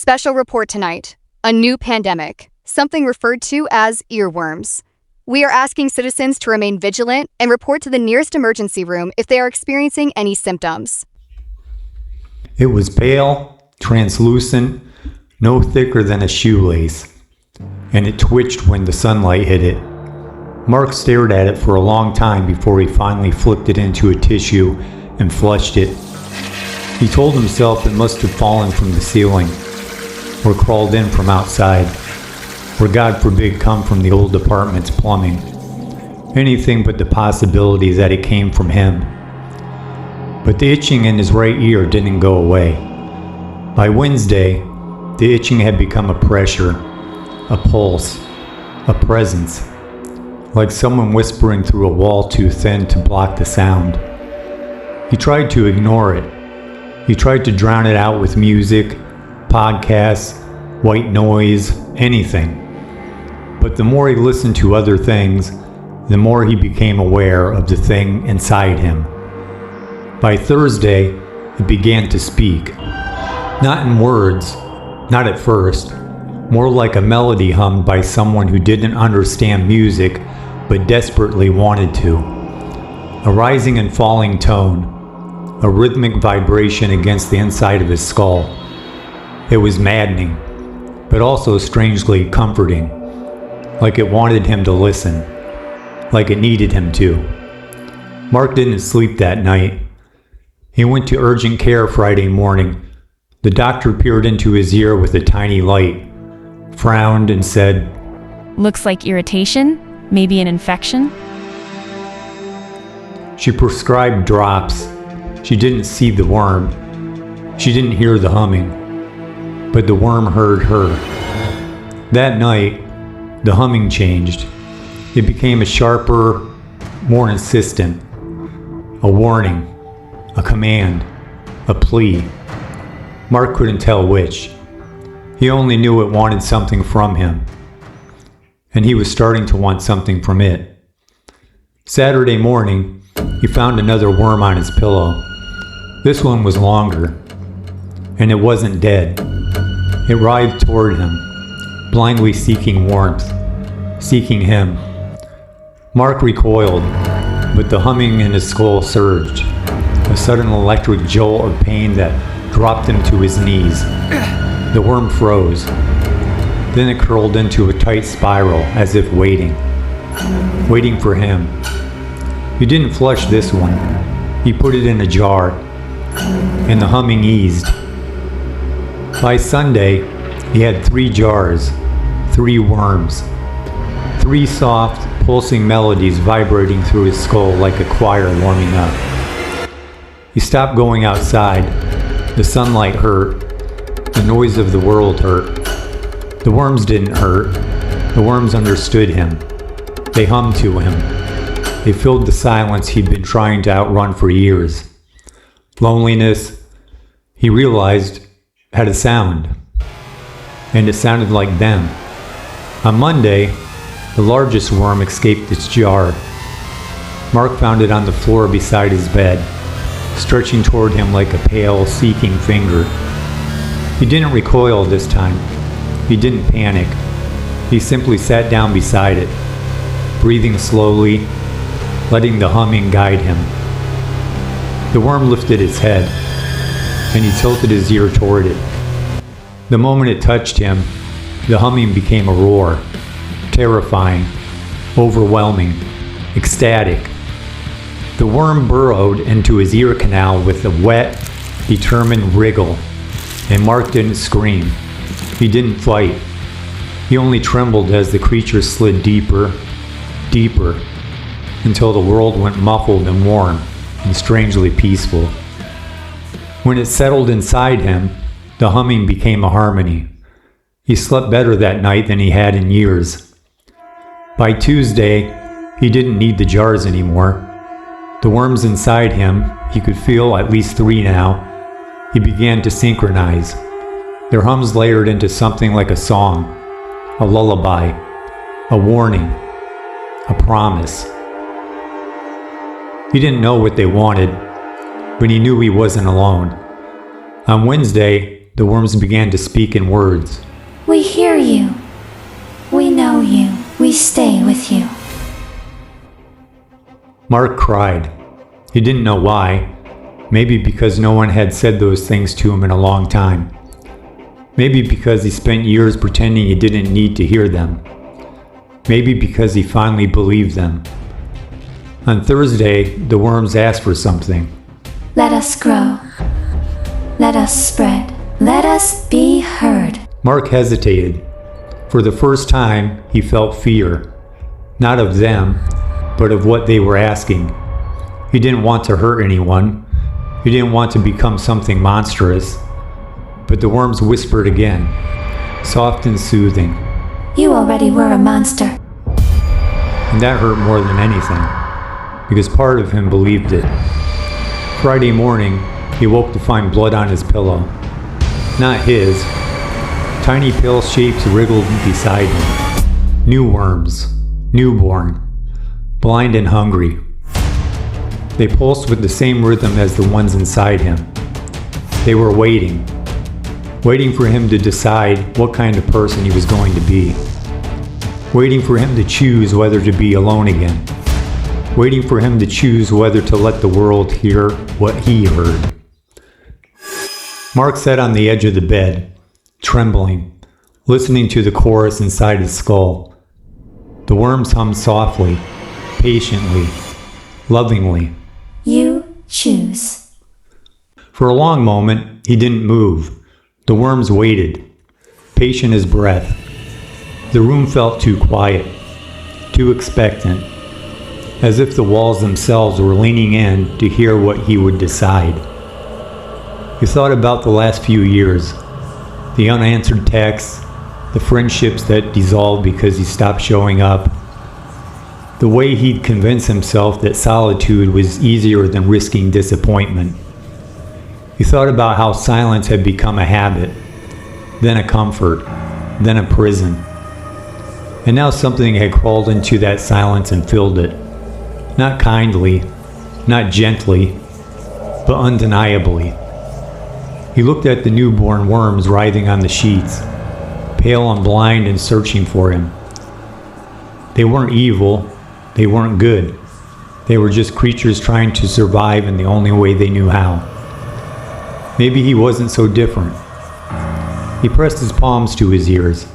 Special report tonight. A new pandemic, something referred to as earworms. We are asking citizens to remain vigilant and report to the nearest emergency room if they are experiencing any symptoms. It was pale, translucent, no thicker than a shoelace, and it twitched when the sunlight hit it. Mark stared at it for a long time before he finally flipped it into a tissue and flushed it. He told himself it must have fallen from the ceiling, or crawled in from outside, or God forbid come from the old apartment's plumbing. Anything but the possibility that it came from him. But the itching in his right ear didn't go away. By Wednesday, the itching had become a pressure, a pulse, a presence, like someone whispering through a wall too thin to block the sound. He tried to ignore it. He tried to drown it out with music, podcasts, white noise, anything. But the more he listened to other things, the more he became aware of the thing inside him. By Thursday, it began to speak. Not in words, not at first, more like a melody hummed by someone who didn't understand music but desperately wanted to. A rising and falling tone, a rhythmic vibration against the inside of his skull. It was maddening, but also strangely comforting, like it wanted him to listen, like it needed him to. Mark didn't sleep that night. He went to urgent care Friday morning. The doctor peered into his ear with a tiny light, frowned and said, "Looks like irritation, maybe an infection." She prescribed drops. She didn't see the worm. She didn't hear the humming. But the worm heard her. That night, the humming changed. It became a sharper, more insistent. A warning, a command, a plea. Mark couldn't tell which. He only knew it wanted something from him. And he was starting to want something from it. Saturday morning, he found another worm on his pillow. This one was longer. And it wasn't dead. It writhed toward him, blindly seeking warmth, seeking him. Mark recoiled, but the humming in his skull surged, a sudden electric jolt of pain that dropped him to his knees. The worm froze. Then it curled into a tight spiral, as if waiting for him. He didn't flush this one. He put it in a jar, and the humming eased. By Sunday, he had 3 jars, 3 worms, 3 soft, pulsing melodies vibrating through his skull like a choir warming up. He stopped going outside. The sunlight hurt. The noise of the world hurt. The worms didn't hurt. The worms understood him. They hummed to him. They filled the silence he'd been trying to outrun for years. Loneliness, he realized, had a sound. And it sounded like them. On Monday, the largest worm escaped its jar. Mark found it on the floor beside his bed, stretching toward him like a pale, seeking finger. He didn't recoil this time. He didn't panic. He simply sat down beside it, breathing slowly, letting the humming guide him. The worm lifted its head, and he tilted his ear toward it. The moment it touched him, the humming became a roar, terrifying, overwhelming, ecstatic. The worm burrowed into his ear canal with a wet, determined wriggle, and Mark didn't scream. He didn't fight. He only trembled as the creature slid deeper, deeper, until the world went muffled and warm and strangely peaceful. When it settled inside him, the humming became a harmony. He slept better that night than he had in years. By Tuesday, he didn't need the jars anymore. The worms inside him, he could feel at least 3 now. He began to synchronize. Their hums layered into something like a song, a lullaby, a warning, a promise. He didn't know what they wanted, but he knew he wasn't alone. On Wednesday, the worms began to speak in words. We hear you. We know you. We stay with you. Mark cried. He didn't know why. Maybe because no one had said those things to him in a long time. Maybe because he spent years pretending he didn't need to hear them. Maybe because he finally believed them. On Thursday, the worms asked for something. Let us grow. Let us spread. Let us be heard. Mark hesitated. For the first time, he felt fear. Not of them, but of what they were asking. He didn't want to hurt anyone. He didn't want to become something monstrous. But the worms whispered again, soft and soothing. You already were a monster. And that hurt more than anything, because part of him believed it. Friday morning, he woke to find blood on his pillow. Not his. Tiny pale shapes wriggled beside him. New worms, newborn, blind and hungry. They pulsed with the same rhythm as the ones inside him. They were waiting for him to decide what kind of person he was going to be. Waiting for him to choose whether to be alone again. Waiting for him to choose whether to let the world hear what he heard. Mark sat on the edge of the bed, trembling, listening to the chorus inside his skull. The worms hummed softly, patiently, lovingly. You choose. For a long moment, he didn't move. The worms waited, patient as breath. The room felt too quiet, too expectant, as if the walls themselves were leaning in to hear what he would decide. He thought about the last few years, the unanswered texts, the friendships that dissolved because he stopped showing up, the way he'd convinced himself that solitude was easier than risking disappointment. He thought about how silence had become a habit, then a comfort, then a prison. And now something had crawled into that silence and filled it. Not kindly, not gently, but undeniably. He looked at the newborn worms writhing on the sheets, pale and blind and searching for him. They weren't evil, they weren't good. They were just creatures trying to survive in the only way they knew how. Maybe he wasn't so different. He pressed his palms to his ears,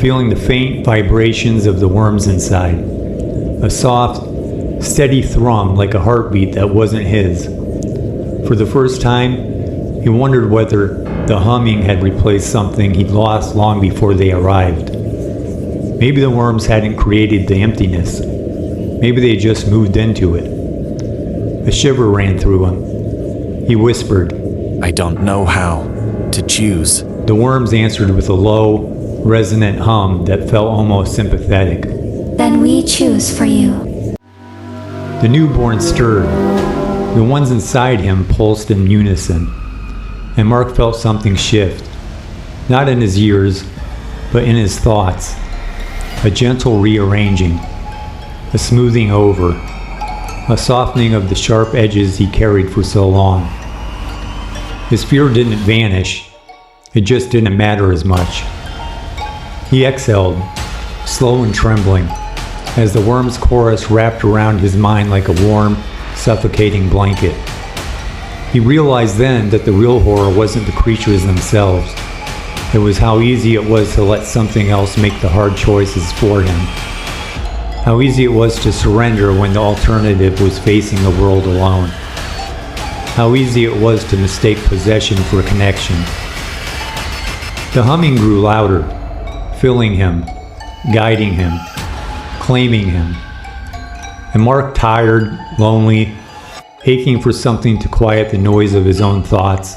feeling the faint vibrations of the worms inside. A soft, steady thrum like a heartbeat that wasn't his. For the first time, he wondered whether the humming had replaced something he'd lost long before they arrived. Maybe the worms hadn't created the emptiness. Maybe they just moved into it. A shiver ran through him. He whispered, I don't know how to choose. The worms answered with a low, resonant hum that felt almost sympathetic. Then we choose for you. The newborn stirred. The ones inside him pulsed in unison. And Mark felt something shift. Not in his ears, but in his thoughts. A gentle rearranging. A smoothing over. A softening of the sharp edges he carried for so long. His fear didn't vanish. It just didn't matter as much. He exhaled, slow and trembling, as the worm's chorus wrapped around his mind like a warm, suffocating blanket. He realized then that the real horror wasn't the creatures themselves. It was how easy it was to let something else make the hard choices for him. How easy it was to surrender when the alternative was facing the world alone. How easy it was to mistake possession for connection. The humming grew louder, filling him, guiding him, claiming him. And Mark, tired, lonely, aching for something to quiet the noise of his own thoughts,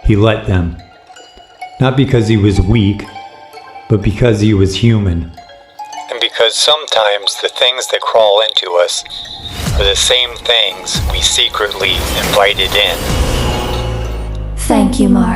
he let them. Not because he was weak, but because he was human. And because sometimes the things that crawl into us are the same things we secretly invited in. Thank you, Mark.